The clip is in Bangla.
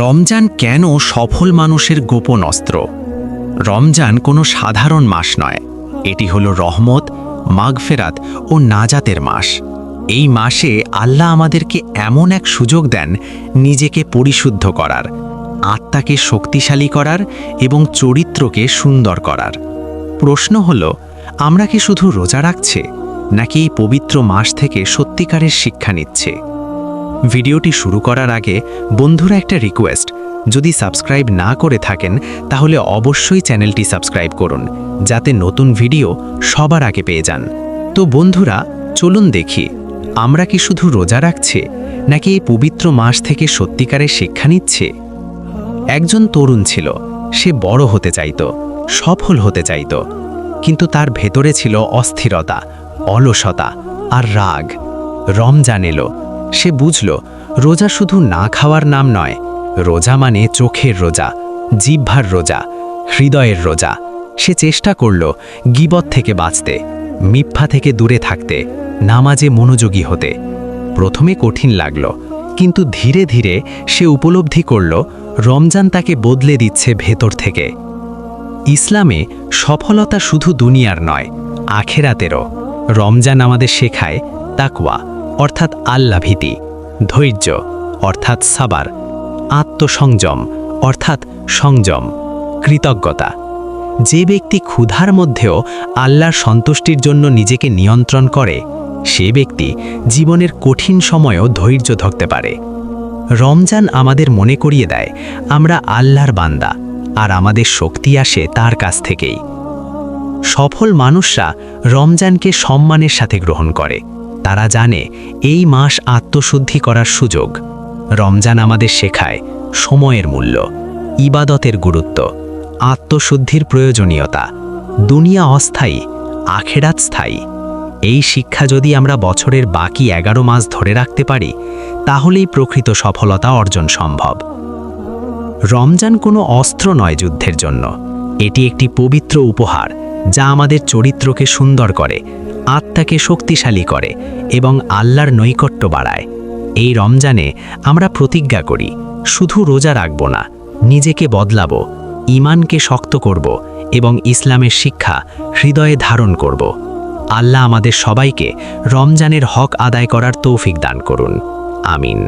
রমজান কেন সফল মানুষের গোপন অস্ত্র? রমজান কোনো সাধারণ মাস নয়, এটি হলো রহমত, মাগফেরাত ও নাজাতের মাস। এই মাসে আল্লাহ আমাদেরকে এমন এক সুযোগ দেন নিজেকে পরিশুদ্ধ করার, আত্মাকে শক্তিশালী করার এবং চরিত্রকে সুন্দর করার। প্রশ্ন হলো, আমরা কি শুধু রোজা রাখছে, নাকি এই পবিত্র মাস থেকে সত্যিকারের শিক্ষা নিচ্ছে? ভিডিওটি শুরু করার আগে বন্ধুরা একটা রিকোয়েস্ট, যদি সাবস্ক্রাইব না করে থাকেন তাহলে অবশ্যই চ্যানেলটি সাবস্ক্রাইব করুন, যাতে নতুন ভিডিও সবার আগে পেয়ে যান। তো বন্ধুরা, চলুন দেখি আমরা কি শুধু রোজা রাখছে, নাকি এই পবিত্র মাস থেকে সত্যিকারের শিক্ষা নিচ্ছে। একজন তরুণ ছিল, সে বড় হতে চাইত, সফল হতে চাইত, কিন্তু তার ভেতরে ছিল অস্থিরতা, অলসতা আর রাগ। রমজান এলো, সে বুঝল রোজা শুধু না খাওয়ার নাম নয়, রোজা মানে চোখের রোজা, জিহ্বার রোজা, হৃদয়ের রোজা। সে চেষ্টা করল গীবত থেকে বাঁচতে, মিথ্যা থেকে দূরে থাকতে, নামাজে মনোযোগী হতে। প্রথমে কঠিন লাগল, কিন্তু ধীরে ধীরে সে উপলব্ধি করল রমজান তাকে বদলে দিচ্ছে ভেতর থেকে। ইসলামে সফলতা শুধু দুনিয়ার নয়, আখেরাতেরও। রমজান আমাদের শেখায় তাকওয়া অর্থাৎ আল্লাহ ভীতি, ধৈর্য অর্থাৎ সাবার, আত্মসংযম অর্থাৎ সংযম, কৃতজ্ঞতা। যে ব্যক্তি ক্ষুধার মধ্যেও আল্লাহর সন্তুষ্টির জন্য নিজেকে নিয়ন্ত্রণ করে, সে ব্যক্তি জীবনের কঠিন সময়েও ধৈর্য ধরতে পারে। রমজান আমাদের মনে করিয়ে দেয় আমরা আল্লাহর বান্দা, আর আমাদের শক্তি আসে তার কাছ থেকেই। সফল মানুষরা রমজানকে সম্মানের সাথে গ্রহণ করে। তারা জানে এই মাস আত্মশুদ্ধি করার সুযোগ। রমজান আমাদের শেখায় সময়ের মূল্য, ইবাদতের গুরুত্ব, আত্মশুদ্ধির প্রয়োজনীয়তা। দুনিয়া অস্থায়ী, আখেরাত স্থায়ী। এই শিক্ষা যদি আমরা বছরের বাকি 11 মাস ধরে রাখতে পারি, তাহলেই প্রকৃত সফলতা অর্জন সম্ভব। রমজান কোনো অস্ত্র নয় যুদ্ধের জন্য, এটি একটি পবিত্র উপহার যা আমাদের চরিত্রকে সুন্দর করে, আত্মাকে শক্তিশালী করে এবং আল্লাহর নৈকট্য বাড়ায়। এই রমজানে আমরা প্রতিজ্ঞা করি, শুধু রোজা রাখব না, নিজেকে বদলাবো, ঈমানকে শক্ত করব এবং ইসলামের শিক্ষা হৃদয়ে ধারণ করব। আল্লাহ আমাদের সবাইকে রমজানের হক আদায় করার তৌফিক দান করুন। আমিন।